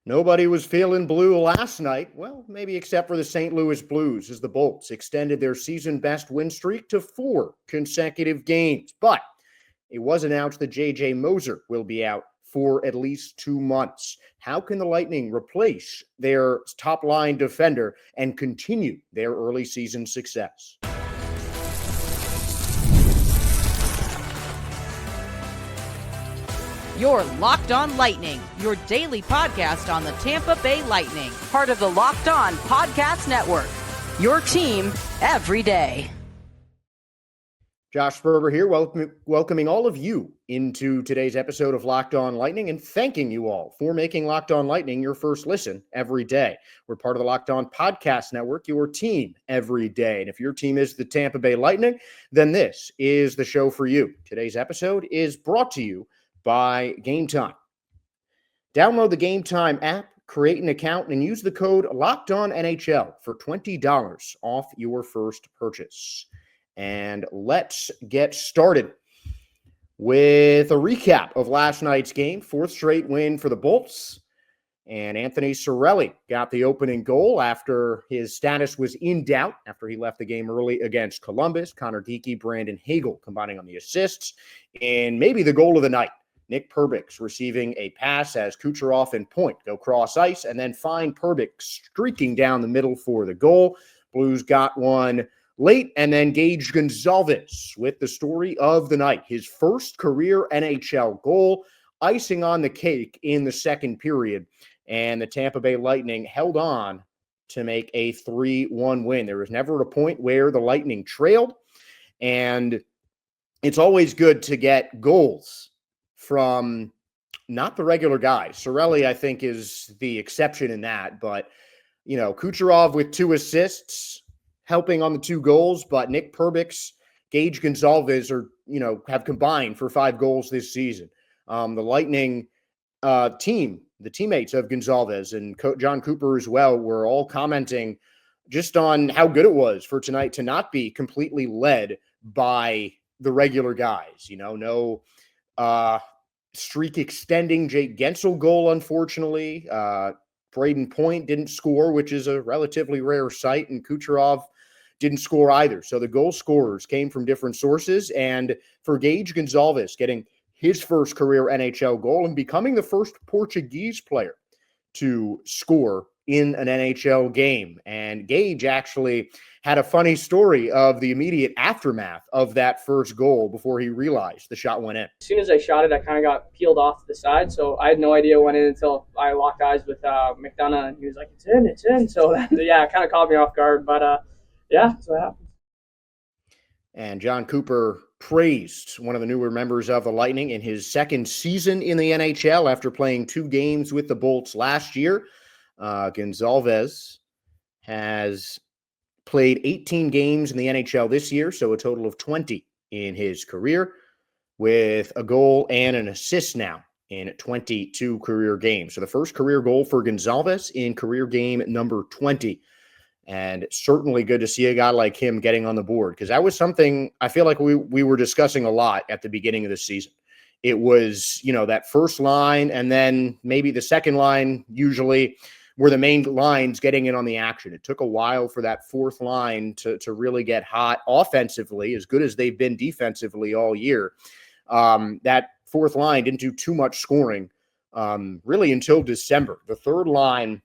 Nobody was feeling blue last night. Well, maybe except for the St. Louis Blues, as the Bolts extended their season-best win streak to 4 consecutive games. But it was announced that JJ Moser will be out for at least 2 months. How can the Lightning replace their top-line defender and continue their early season success? You're Locked On Lightning, your daily podcast on the Tampa Bay Lightning, part of the Locked On Podcast Network, your team every day. Josh Sperber here, welcoming all of you into today's episode of Locked On Lightning and thanking you all for making Locked On Lightning your first listen every day. We're part of the Locked On Podcast Network, your team every day. And if your team is the Tampa Bay Lightning, then this is the show for you. Today's episode is brought to you by Game Time. Download the Game Time app, create an account, and use the code LOCKEDONNHL for $20 off your first purchase. And let's get started with a recap of last night's game. 4th straight win for the Bolts. And Anthony Cirelli got the opening goal after his status was in doubt after he left the game early against Columbus. Connor Geekie, Brandon Hagel combining on the assists. And maybe the goal of the night. Nick Perbix receiving a pass as Kucherov and Point go cross ice and then find Perbix streaking down the middle for the goal. Blues got one late, and then Gage Goncalves with the story of the night. His first career NHL goal, icing on the cake in the second period. And the Tampa Bay Lightning held on to make a 3-1 win. There was never a point where the Lightning trailed. And it's always good to get goals from not the regular guys. Cirelli, I think, is the exception in that. But, you know, Kucherov with 2 assists, helping on the 2 goals. But Nick Perbix, Gage Goncalves have combined for 5 goals this season. The Lightning team, the teammates of Goncalves and John Cooper as well, were all commenting just on how good it was for tonight to not be completely led by the regular guys. You know, no streak extending Jake Gensel goal, unfortunately. Braden Point didn't score, which is a relatively rare sight, and Kucherov didn't score either. So the goal scorers came from different sources, and for Gage Goncalves getting his first career NHL goal and becoming the first Portuguese player to score in an NHL game. And Gage actually had a funny story of the immediate aftermath of that first goal before he realized the shot went in. As soon as I shot it, I kind of got peeled off to the side, so I had no idea it went in until I locked eyes with McDonough, and he was like, it's in. So, yeah, it kind of caught me off guard, but, yeah, that's what happened. And John Cooper praised one of the newer members of the Lightning in his second season in the NHL after playing 2 games with the Bolts last year. Goncalves has played 18 games in the NHL this year, so a total of 20 in his career, with a goal and an assist now in 22 career games. So the first career goal for Goncalves in career game number 20. And certainly good to see a guy like him getting on the board, because that was something I feel like we were discussing a lot at the beginning of the season. It was, that first line and then maybe the second line usually were the main lines getting in on the action. It took a while for that fourth line to really get hot offensively, as good as they've been defensively all year. That fourth line didn't do too much scoring really until December. The third line,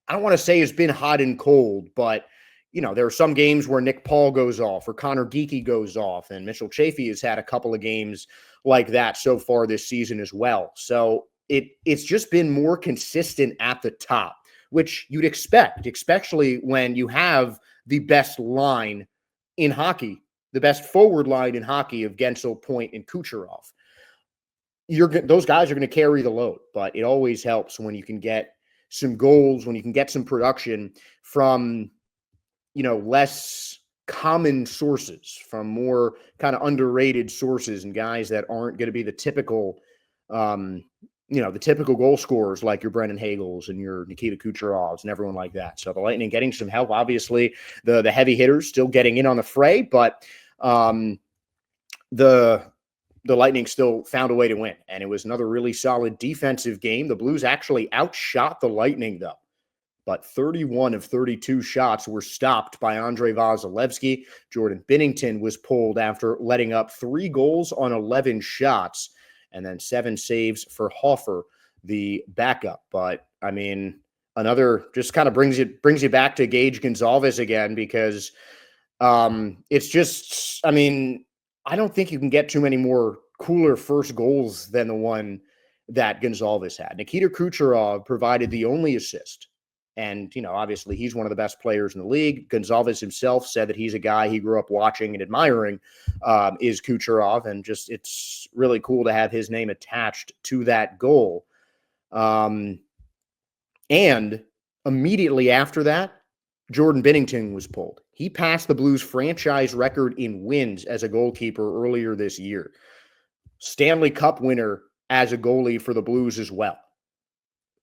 I don't want to say has been hot and cold, but, there are some games where Nick Paul goes off or Connor Geekie goes off, and Mitchell Chaffee has had a couple of games like that so far this season as well. So it's just been more consistent at the top, which you'd expect, especially when you have the best line in hockey, the best forward line in hockey of Gensel, Point, and Kucherov. Those guys are going to carry the load, but it always helps when you can get some goals, when you can get some production from, less common sources, from more kind of underrated sources and guys that aren't going to be the typical, the typical goal scorers like your Brendan Hagels and your Nikita Kucherovs and everyone like that. So the Lightning getting some help, obviously the heavy hitters still getting in on the fray, but the the Lightning still found a way to win. And it was another really solid defensive game. The Blues actually outshot the Lightning, though. But 31 of 32 shots were stopped by Andrei Vasilevsky. Jordan Binnington was pulled after letting up 3 goals on 11 shots, and then 7 saves for Hofer, the backup. But, I mean, another just kind of brings you back to Gage Goncalves again, because it's just, I mean, I don't think you can get too many more cooler first goals than the one that Goncalves had. Nikita Kucherov provided the only assist. And, obviously he's one of the best players in the league. Goncalves himself said that he's a guy he grew up watching and admiring, is Kucherov. And just, it's really cool to have his name attached to that goal. And immediately after that, Jordan Binnington was pulled. He passed the Blues franchise record in wins as a goalkeeper earlier this year. Stanley Cup winner as a goalie for the Blues as well.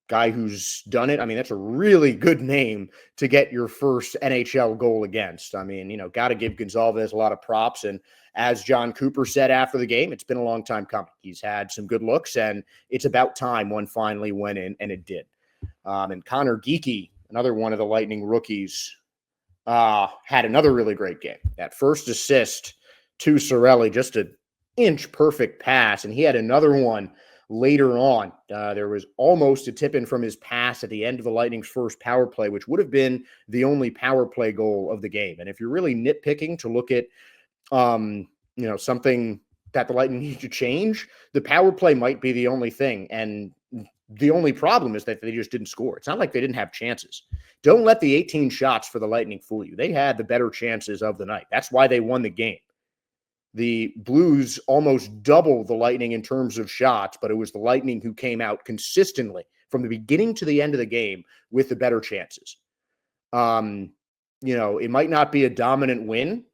Guy who's done it. I mean, that's a really good name to get your first NHL goal against. I mean, got to give Goncalves a lot of props. And as John Cooper said after the game, it's been a long time coming. He's had some good looks, and it's about time one finally went in, and it did. And Connor Geekie, another one of the Lightning rookies, had another really great game. That first assist to Cirelli, just an inch perfect pass, and he had another one later on. There was almost a tip-in from his pass at the end of the Lightning's first power play, which would have been the only power play goal of the game. And if you're really nitpicking to look at, something that the Lightning need to change, the power play might be the only thing. And the only problem is that they just didn't score. It's not like they didn't have chances. Don't let the 18 shots for the Lightning fool you. They had the better chances of the night. That's why they won the game. The Blues almost doubled the Lightning in terms of shots, but it was the Lightning who came out consistently from the beginning to the end of the game with the better chances. It might not be a dominant win,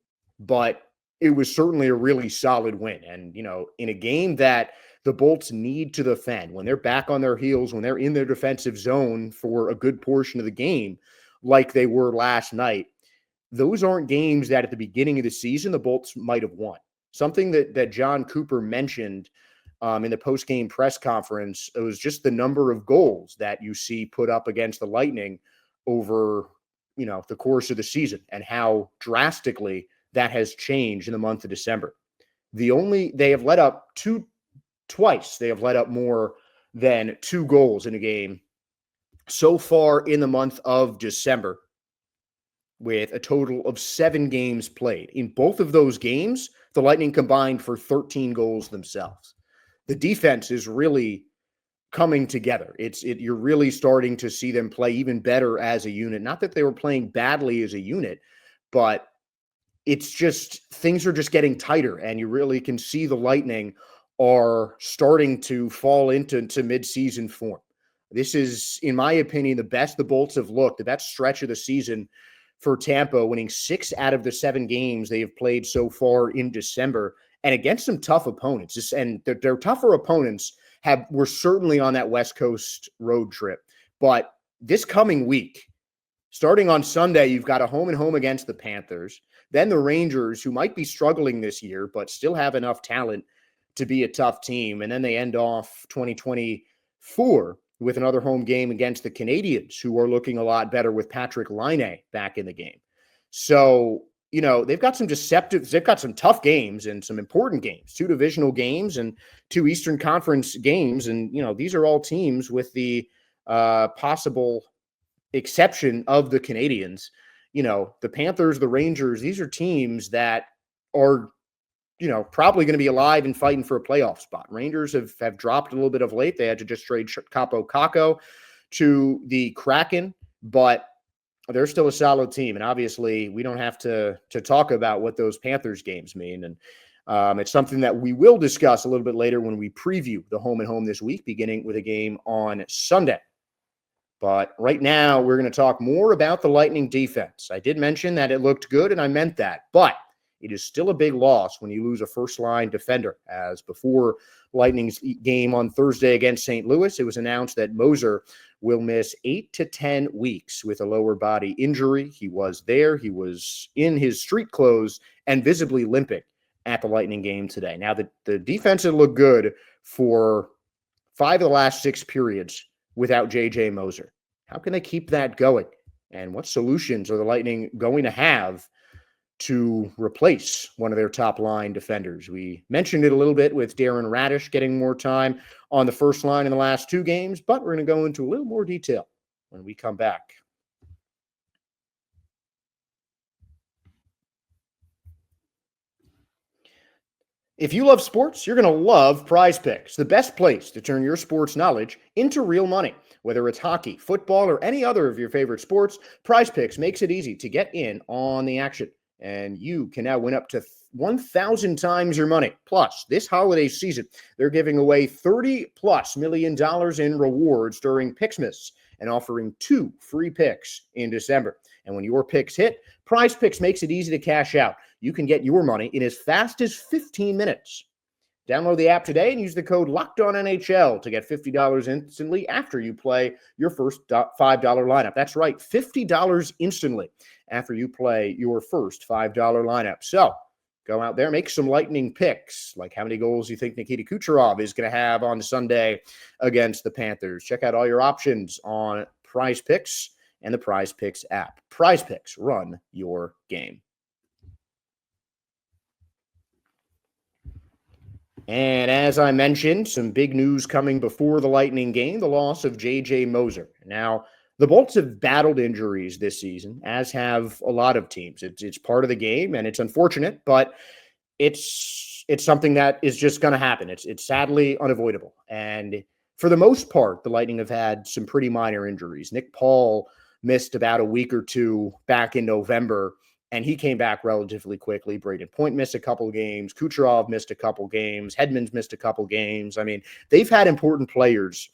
but it was certainly a really solid win. And, in a game that the Bolts need to defend, when they're back on their heels, when they're in their defensive zone for a good portion of the game, like they were last night, those aren't games that at the beginning of the season the Bolts might have won. Something that John Cooper mentioned in the post-game press conference, it was just the number of goals that you see put up against the Lightning over, the course of the season, and how drastically that has changed in the month of December. They have let up twice. They have let up more than 2 goals in a game so far in the month of December, with a total of 7 games played. In both of those games, the Lightning combined for 13 goals themselves. The defense is really coming together. You're really starting to see them play even better as a unit. Not that they were playing badly as a unit, but it's just, things are just getting tighter, and you really can see the Lightning are starting to fall into mid-season form. This is, in my opinion, the best the Bolts have looked, the best stretch of the season for Tampa, winning 6 out of the 7 games they have played so far in December, and against some tough opponents. And their tougher opponents were certainly on that West Coast road trip. But this coming week, starting on Sunday, you've got a home and home against the Panthers, then the Rangers, who might be struggling this year, but still have enough talent to be a tough team. And then they end off 2024 with another home game against the Canadians, who are looking a lot better with Patrick Laine back in the game. So, they've got some tough games and some important games, 2 divisional games and 2 Eastern Conference games. And, these are all teams, with the possible exception of the Canadians. The Panthers, the Rangers, these are teams that are, probably going to be alive and fighting for a playoff spot. Rangers have dropped a little bit of late. They had to just trade Capo Caco to the Kraken, but they're still a solid team. And obviously we don't have to talk about what those Panthers games mean. And it's something that we will discuss a little bit later when we preview the home and home this week, beginning with a game on Sunday. But right now we're going to talk more about the Lightning defense. I did mention that it looked good, and I meant that, but it is still a big loss when you lose a first-line defender. As before Lightning's game on Thursday against St. Louis, it was announced that Moser will miss 8 to 10 weeks with a lower body injury. He was there. He was in his street clothes and visibly limping at the Lightning game today. Now, the defense had looked good for 5 of the last 6 periods without JJ Moser. How can they keep that going? And what solutions are the Lightning going to have to replace one of their top line defenders? We mentioned it a little bit with Darren Radish getting more time on the first line in the last 2 games, but we're going to go into a little more detail when we come back. If you love sports, you're going to love Prize Picks, the best place to turn your sports knowledge into real money. Whether it's hockey, football, or any other of your favorite sports, Prize Picks makes it easy to get in on the action. And you can now win up to 1,000 times your money. Plus, this holiday season, they're giving away $30+ million in rewards during Picksmas and offering 2 free picks in December. And when your picks hit, Prize Picks makes it easy to cash out. You can get your money in as fast as 15 minutes. Download the app today and use the code LOCKEDONNHL to get $50 instantly after you play your first $5 lineup. That's right, $50 instantly after you play your first $5 lineup. So go out there, make some Lightning picks, like how many goals you think Nikita Kucherov is going to have on Sunday against the Panthers. Check out all your options on Prize Picks and the Prize Picks app. Prize Picks, run your game. And as I mentioned, some big news coming before the Lightning game, the loss of JJ Moser. Now, the Bolts have battled injuries this season, as have a lot of teams. It's part of the game, and it's unfortunate, but it's something that is just going to happen. It's sadly unavoidable. And for the most part, the Lightning have had some pretty minor injuries. Nick Paul missed about a week or 2 back in November, and he came back relatively quickly. Braden Point missed a couple games. Kucherov missed a couple games. Hedman's missed a couple games. I mean, they've had important players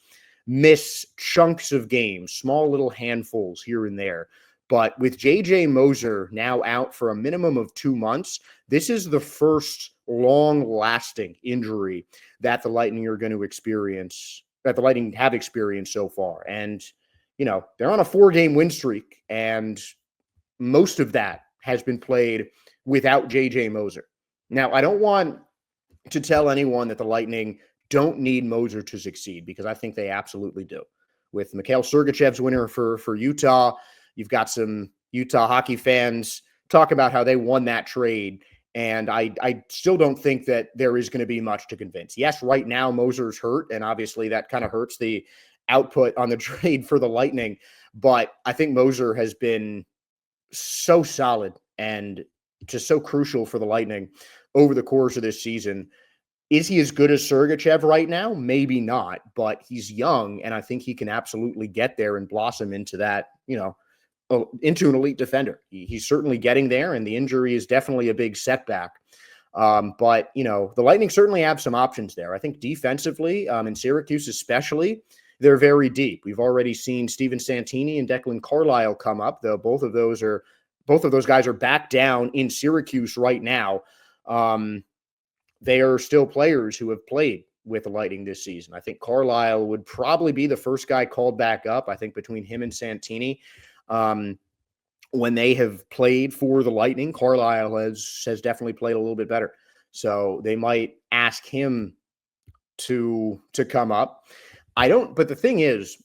miss chunks of games, small little handfuls here and there. But with JJ Moser now out for a minimum of 2 months, this is the first long-lasting injury that the Lightning are going to experience, that the Lightning have experienced so far. And, you know, they're on a 4-game win streak, and most of that has been played without JJ Moser. Now, I don't want to tell anyone that the Lightning don't need Moser to succeed, because I think they absolutely do. With Mikhail Sergachev's winner for Utah, you've got some Utah hockey fans talk about how they won that trade, and I still don't think that there is going to be much to convince. Yes, right now Moser's hurt, and obviously that kind of hurts the output on the trade for the Lightning, but I think Moser has been so solid and just so crucial for the Lightning over the course of this season. Is he as good as Sergachev right now? Maybe not, but he's young, and I think he can absolutely get there and blossom into that, you know, into an elite defender. He's certainly getting there, and the injury is definitely a big setback. But, you know, the Lightning certainly have some options there. I think defensively, in Syracuse especially, they're very deep. We've already seen Steven Santini and Declan Carlisle come up, though both of those guys are back down in Syracuse right now. They are still players who have played with the Lightning this season. I think Carlisle would probably be the first guy called back up. I think between him and Santini, when they have played for the Lightning, Carlisle has definitely played a little bit better. So they might ask him to come up. But the thing is,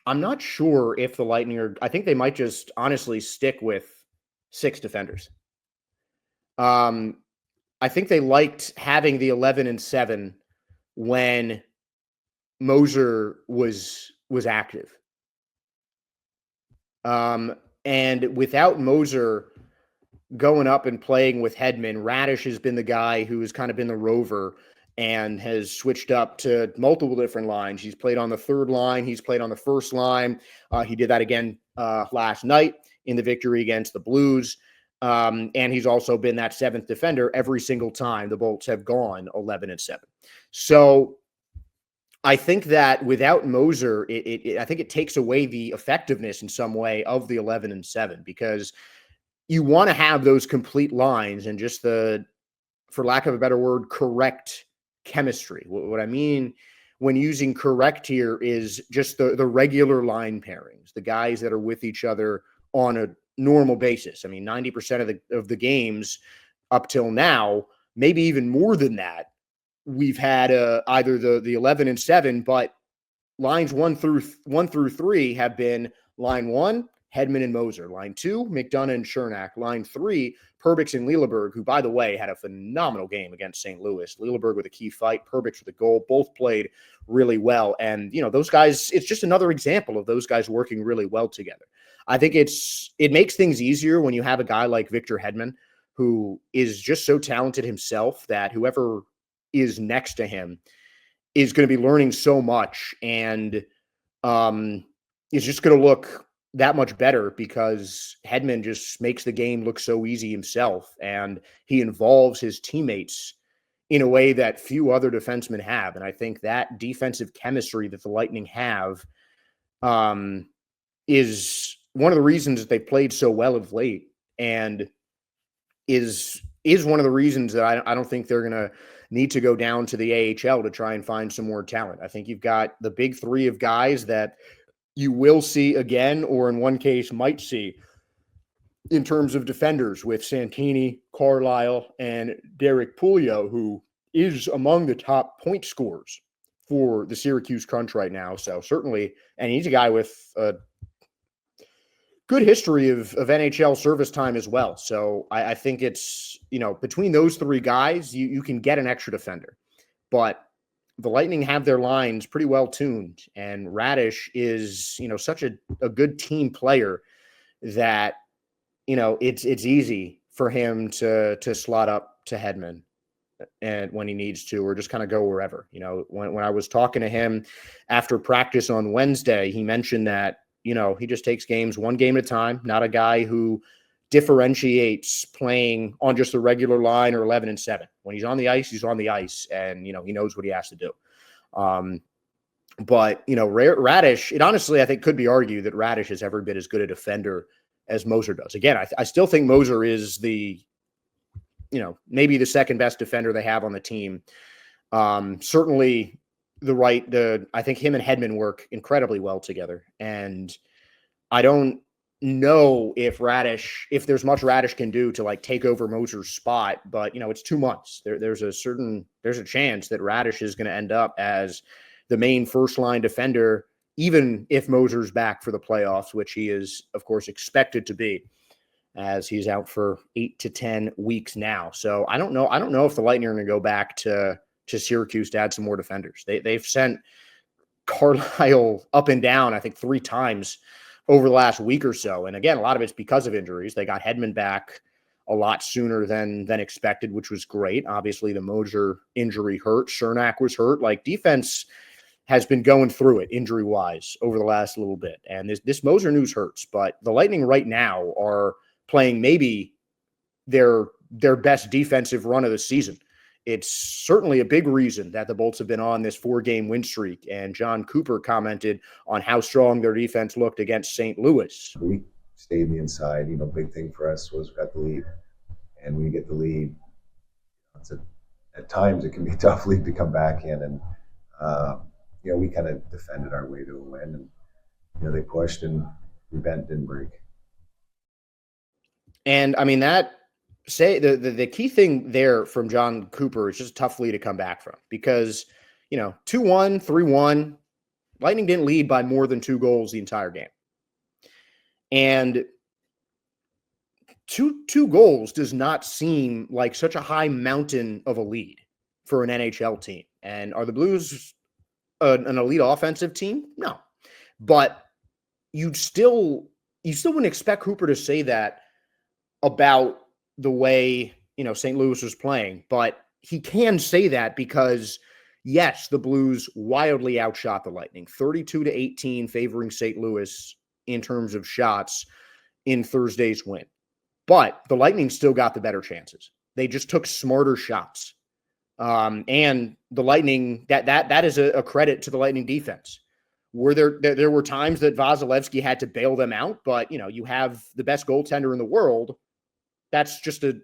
I'm not sure if the Lightning I think they might just honestly stick with 6 defenders. I think they liked having the 11-7 when Moser was active. And without Moser going up and playing with Hedman, Radish has been the guy who has kind of been the rover and has switched up to multiple different lines. He's played on the 3rd line. He's played on the 1st line. He did that again last night in the victory against the Blues. And he's also been that 7th defender every single time the Bolts have gone 11-7. So I think that without Moser, I think it takes away the effectiveness in some way of the 11-7, because you want to have those complete lines and just the, for lack of a better word, correct chemistry. What I mean when using correct here is just the regular line pairings, the guys that are with each other on a normal basis. I mean, 90% of the games up till now, maybe even more than that, we've had either the 11-7, but lines one through 3 have been line 1, Hedman and Moser. Line 2, McDonough and Chernak. Line 3, Perbix and Lilleberg, who, by the way, had a phenomenal game against St. Louis. Lilleberg with a key fight, Perbix with a goal. Both played really well. And, those guys, it's just another example of those guys working really well together. I think it makes things easier when you have a guy like Victor Hedman, who is just so talented himself that whoever is next to him is going to be learning so much and is just going to look that much better because Hedman just makes the game look so easy himself, and he involves his teammates in a way that few other defensemen have. And I think that defensive chemistry that the Lightning have is one of the reasons that they played so well of late, and is one of the reasons that I don't think they're going to need to go down to the AHL to try and find some more talent. I think you've got the big three of guys that you will see again, or in one case might see, in terms of defenders with Santini, Carlisle, and Derek Pouliot, who is among the top point scorers for the Syracuse Crunch right now. So certainly, and he's a guy with a good history of NHL service time as well. So I think it's, between those three guys, you can get an extra defender. But the Lightning have their lines pretty well tuned, and Radish is, such a good team player that, it's easy for him to slot up to Hedman and when he needs to, or just kind of go wherever. When I was talking to him after practice on Wednesday, he mentioned that, he just takes games one game at a time, not a guy who differentiates playing on just a regular line or 11-7. When he's on the ice, he's on the ice, and, he knows what he has to do. But, Radish, it honestly, I think, could be argued that Radish is every bit as good a defender as Moser does. Again, I still think Moser is the, maybe the second best defender they have on the team. Certainly I think him and Hedman work incredibly well together. And I don't know if there's much Radish can do to take over Moser's spot, but it's 2 months. There's a chance that Radish is going to end up as the main first line defender, even if Moser's back for the playoffs, which he is, of course, expected to be, as he's out for 8 to 10 weeks now. So I don't know if the Lightning are going to go back to Syracuse to add some more defenders. They've sent Carlisle up and down, I think, 3 times over the last week or so. And again, a lot of it's because of injuries. They got Hedman back a lot sooner than expected, which was great. Obviously, the Moser injury hurt. Chernak was hurt. Defense has been going through it injury-wise over the last little bit. And this Moser news hurts. But the Lightning right now are playing maybe their best defensive run of the season. It's certainly a big reason that the Bolts have been on this 4-game win streak. And John Cooper commented on how strong their defense looked against St. Louis. We stayed in the inside. Big thing for us was we got the lead. And when you get the lead, at times it can be a tough lead to come back in. And, we kind of defended our way to a win. And, they pushed and we didn't break. And, I mean, the key thing there from John Cooper is just a tough lead to come back from because, 2-1, 3-1, Lightning didn't lead by more than 2 goals the entire game. And two goals does not seem like such a high mountain of a lead for an NHL team. And are the Blues an elite offensive team? No. But you still wouldn't expect Cooper to say that about the way, St. Louis was playing, but he can say that because yes, the Blues wildly outshot the Lightning, 32-18 favoring St. Louis in terms of shots in Thursday's win. But the Lightning still got the better chances. They just took smarter shots. And the Lightning, that is a credit to the Lightning defense. Were there were times that Vasilevsky had to bail them out, but you have the best goaltender in the world. That's just a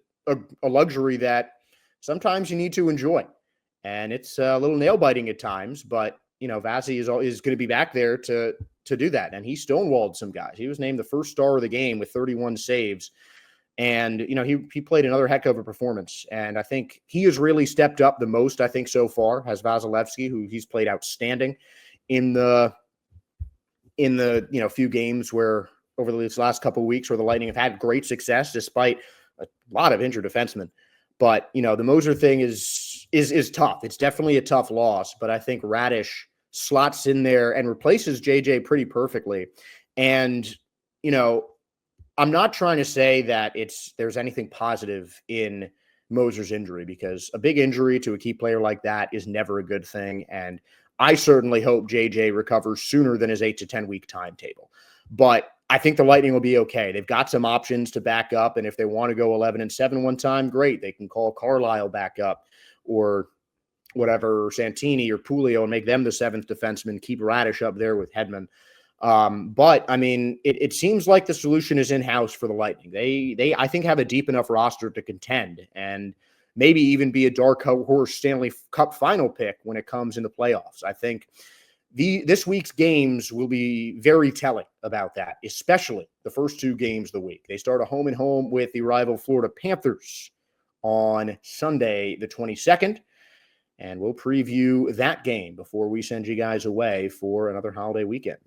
luxury that sometimes you need to enjoy. And it's a little nail biting at times, but Vasi is going to be back there to do that. And he stonewalled some guys. He was named the first star of the game with 31 saves And, he played another heck of a performance. And I think he has really stepped up the most, I think, so far, has Vasilevsky, who he's played outstanding in the few games where over these last couple of weeks where the Lightning have had great success despite a lot of injured defensemen. But, the Moser thing is tough. It's definitely a tough loss, but I think Radish slots in there and replaces JJ pretty perfectly. And, I'm not trying to say that there's anything positive in Moser's injury, because a big injury to a key player like that is never a good thing. And I certainly hope JJ recovers sooner than his 8 to 10 week timetable. But I think the Lightning will be okay. They've got some options to back up, and if they want to go 11-7 one time, great. They can call Carlisle back up or whatever, or Santini or Pulio, and make them the seventh defenseman, keep Radish up there with Hedman. But I mean, it seems like the solution is in-house for the Lightning. They I think have a deep enough roster to contend and maybe even be a dark horse Stanley Cup final pick when it comes in the playoffs. I think this week's games will be very telling about that, especially the first two games of the week. They start a home and home with the rival Florida Panthers on Sunday, the 22nd. And we'll preview that game before we send you guys away for another holiday weekend.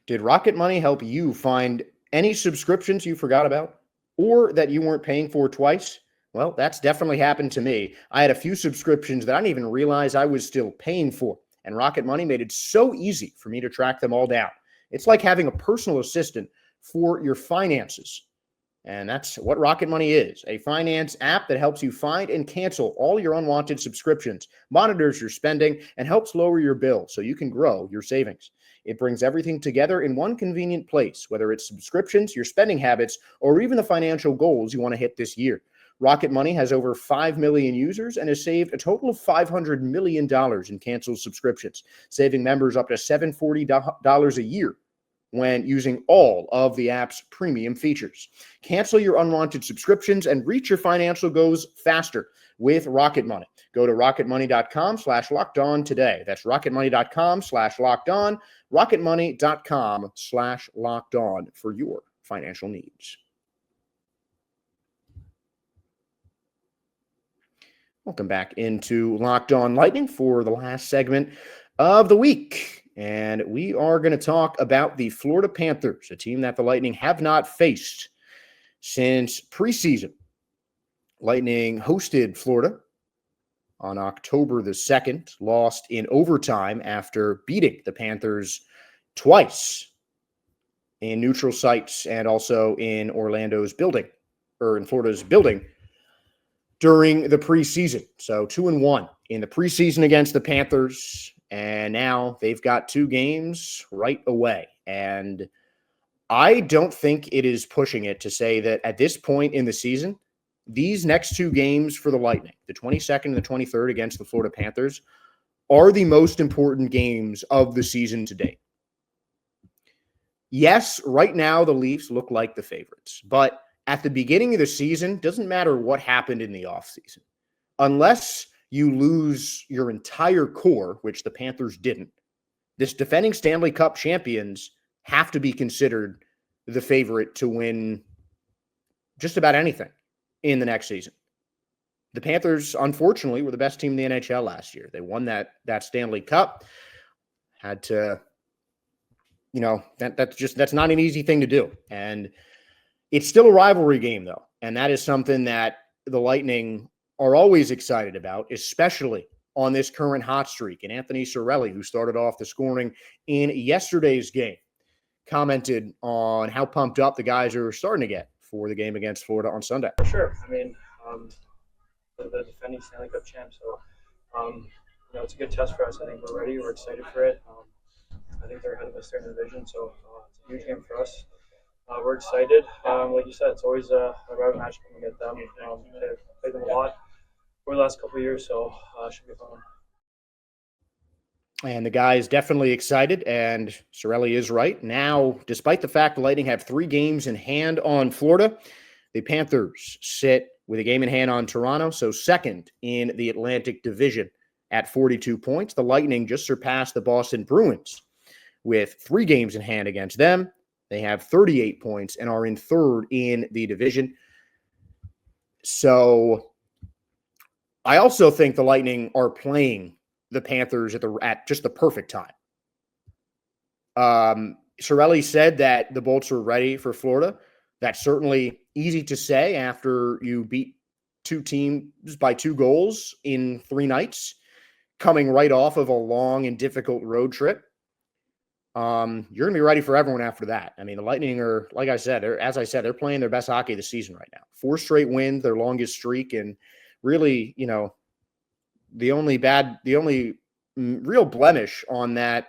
Did Rocket Money help you find any subscriptions you forgot about or that you weren't paying for twice? Well, that's definitely happened to me. I had a few subscriptions that I didn't even realize I was still paying for, and Rocket Money made it so easy for me to track them all down. It's like having a personal assistant for your finances. And that's what Rocket Money is, a finance app that helps you find and cancel all your unwanted subscriptions, monitors your spending, and helps lower your bill so you can grow your savings. It brings everything together in one convenient place, whether it's subscriptions, your spending habits, or even the financial goals you want to hit this year. Rocket Money has over 5 million users and has saved a total of $500 million in canceled subscriptions, saving members up to $740 a year when using all of the app's premium features. Cancel your unwanted subscriptions and reach your financial goals faster with Rocket Money. Go to rocketmoney.com/lockedon today. That's rocketmoney.com/lockedon, rocketmoney.com/lockedon for your financial needs. Welcome back into Locked On Lightning for the last segment of the week. And we are going to talk about the Florida Panthers, a team that the Lightning have not faced since preseason. Lightning hosted Florida on October the 2nd, lost in overtime after beating the Panthers twice in neutral sites and also in Florida's building during the preseason. So 2-1 in the preseason against the Panthers. And now they've got two games right away. And I don't think it is pushing it to say that at this point in the season, these next two games for the Lightning, the 22nd and the 23rd against the Florida Panthers, are the most important games of the season to date. Yes, right now the Leafs look like the favorites, but at the beginning of the season, doesn't matter what happened in the offseason. Unless you lose your entire core, which the Panthers didn't, this defending Stanley Cup champions have to be considered the favorite to win just about anything in the next season. The Panthers, unfortunately, were the best team in the NHL last year. They won that Stanley Cup. Had to, that's not an easy thing to do. And it's still a rivalry game, though. And that is something that the Lightning are always excited about, especially on this current hot streak. And Anthony Cirelli, who started off the scoring in yesterday's game, commented on how pumped up the guys are starting to get for the game against Florida on Sunday. For sure. I mean, the defending Stanley Cup champ, so it's a good test for us. I think we're ready. We're excited for it. I think they're ahead of us there in the division, so it's a huge game for us. We're excited. Like you said, it's always a rival match when we get them. They've played them a lot over the last couple of years, so it should be fun. And the guy is definitely excited, and Cirelli is right. Now, despite the fact the Lightning have 3 games in hand on Florida, the Panthers sit with a game in hand on Toronto, so second in the Atlantic Division at 42 points. The Lightning just surpassed the Boston Bruins with 3 games in hand against them. They have 38 points and are in third in the division. So I also think the Lightning are playing the Panthers at just the perfect time. Cirelli said that the Bolts are ready for Florida. That's certainly easy to say after you beat 2 teams by 2 goals in 3 nights, coming right off of a long and difficult road trip. You're going to be ready for everyone after that. I mean, the Lightning are, like I said, they're playing their best hockey of the season right now. 4 straight wins, their longest streak, and really, the only real blemish on that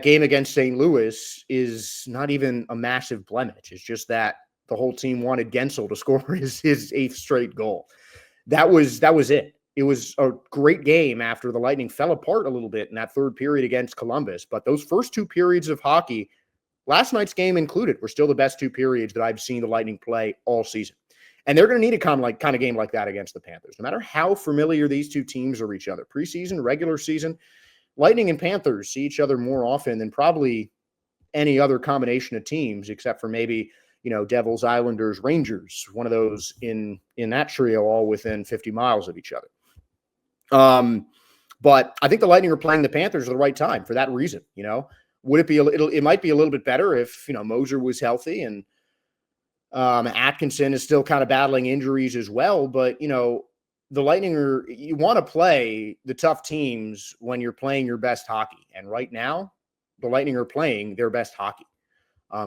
game against St. Louis is not even a massive blemish. It's just that the whole team wanted Guentzel to score his 8th straight goal. That was it. It was a great game after the Lightning fell apart a little bit in that 3rd period against Columbus. But those first 2 periods of hockey, last night's game included, were still the best 2 periods that I've seen the Lightning play all season. And they're going to need a kind of game like that against the Panthers, no matter how familiar these 2 teams are each other. Preseason, regular season, Lightning and Panthers see each other more often than probably any other combination of teams, except for maybe, Devils, Islanders, Rangers, one of those in that trio, all within 50 miles of each other. But I think the Lightning are playing the Panthers at the right time for that reason. Would it be it might be a little bit better if, Moser was healthy and Atkinson is still kind of battling injuries as well. But, the Lightning you want to play the tough teams when you're playing your best hockey. And right now, the Lightning are playing their best hockey.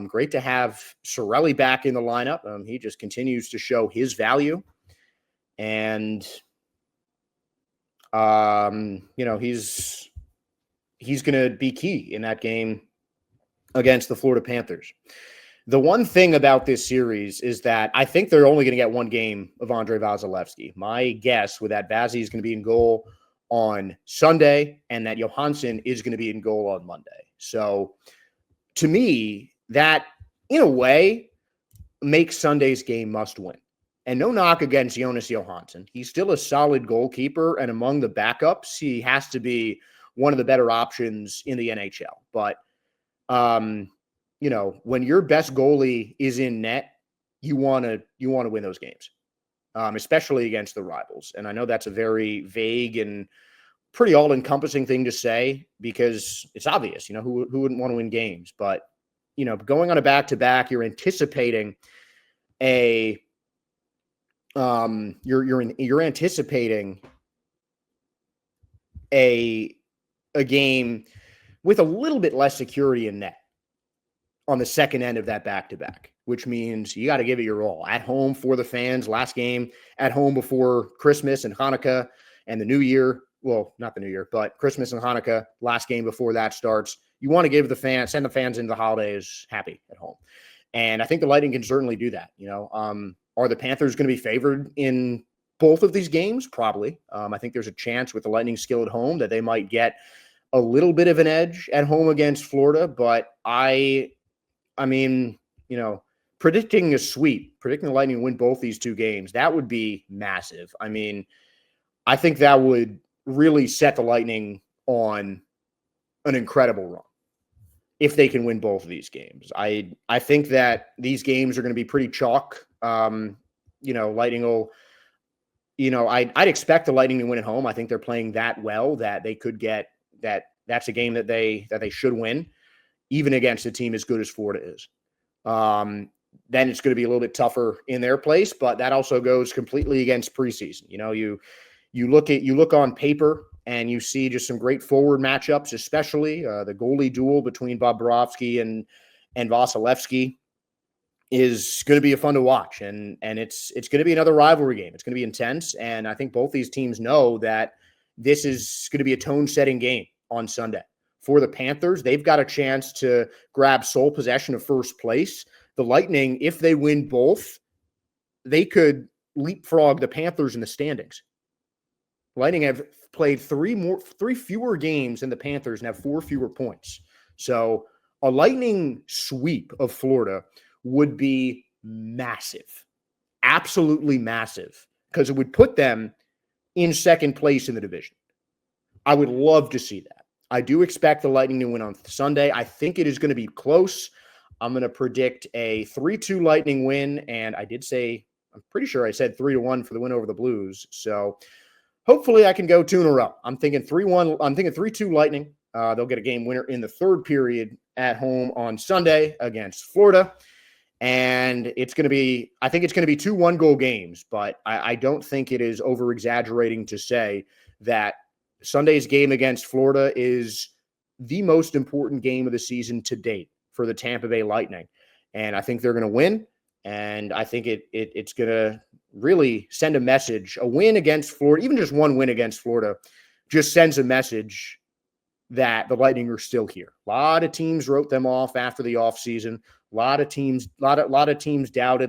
Great to have Cirelli back in the lineup. He just continues to show his value. And, he's going to be key in that game against the Florida Panthers. The one thing about this series is that I think they're only going to get 1 game of Andrei Vasilevskiy. My guess with that, Vazzy is going to be in goal on Sunday and that Johansson is going to be in goal on Monday. So to me, that in a way makes Sunday's game must win. And no knock against Jonas Johansson. He's still a solid goalkeeper, and among the backups, he has to be one of the better options in the NHL. But, when your best goalie is in net, you want to win those games, especially against the rivals. And I know that's a very vague and pretty all-encompassing thing to say because it's obvious, who wouldn't want to win games. But, going on a back-to-back, you're anticipating you're anticipating a game with a little bit less security in net on the second end of that back-to-back, which means you got to give it your all at home for the fans. Last game at home before Christmas and Hanukkah and the New Year. Well, not the New Year, but Christmas and Hanukkah, last game before that starts. You want to send the fans into the holidays happy at home. And I think the Lightning can certainly do that. Are the Panthers going to be favored in both of these games? Probably. I think there's a chance with the Lightning skill at home that they might get a little bit of an edge at home against Florida. But predicting the Lightning win both these 2 games, that would be massive. I think that would really set the Lightning on an incredible run if they can win both of these games. I think that these games are going to be pretty chalk. Lightning will, I'd expect the Lightning to win at home. I think they're playing that well that they could get that. That's a game that they should win, even against a team as good as Florida is. Then it's going to be a little bit tougher in their place, but that also goes completely against preseason. You look on paper and you see just some great forward matchups, especially the goalie duel between Bobrovsky and Vasilevskiy is going to be fun to watch. And it's going to be another rivalry game. It's going to be intense. And I think both these teams know that this is going to be a tone-setting game on Sunday. For the Panthers, they've got a chance to grab sole possession of first place. The Lightning, if they win both, they could leapfrog the Panthers in the standings. Lightning have played 3 fewer games than the Panthers and have 4 fewer points. So a Lightning sweep of Florida would be massive, absolutely massive, because it would put them in second place in the division. I would love to see that. I do expect the Lightning to win on Sunday. I think it is going to be close. I'm going to predict a 3-2 Lightning win, and I'm pretty sure I said 3-1 for the win over the Blues. So hopefully I can go 2 in a row. I'm thinking 3-1. I'm thinking 3-2 Lightning. They'll get a game winner in the third period at home on Sunday against Florida. And I think it's going to be 2 1-goal games, but I don't think it is over-exaggerating to say that Sunday's game against Florida is the most important game of the season to date for the Tampa Bay Lightning. And I think they're going to win. And I think it's going to really send a message. A win against Florida, even just one win against Florida, just sends a message that the Lightning are still here. A lot of teams wrote them off after the offseason. A lot of teams doubted,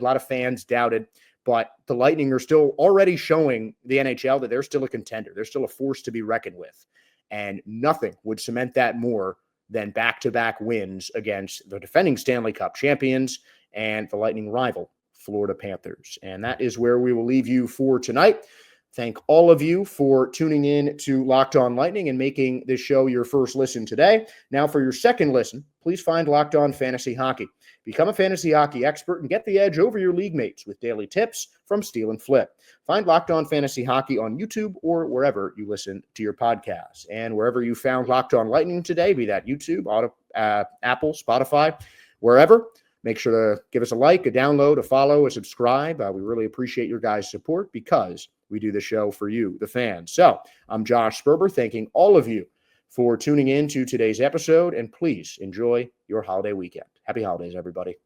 a lot of fans doubted, but the Lightning are still already showing the NHL that they're still a contender. They're still a force to be reckoned with. And nothing would cement that more than back-to-back wins against the defending Stanley Cup champions and the Lightning rival, Florida Panthers. And that is where we will leave you for tonight. Thank all of you for tuning in to Locked On Lightning and making this show your first listen today. Now, for your second listen, please find Locked On Fantasy Hockey. Become a fantasy hockey expert and get the edge over your league mates with daily tips from Steal and Flip. Find Locked On Fantasy Hockey on YouTube or wherever you listen to your podcasts. And wherever you found Locked On Lightning today, be that YouTube, Apple, Spotify, wherever, make sure to give us a like, a download, a follow, a subscribe. We really appreciate your guys' support because we do the show for you, the fans. So I'm Josh Sperber, thanking all of you for tuning in to today's episode, and please enjoy your holiday weekend. Happy holidays, everybody.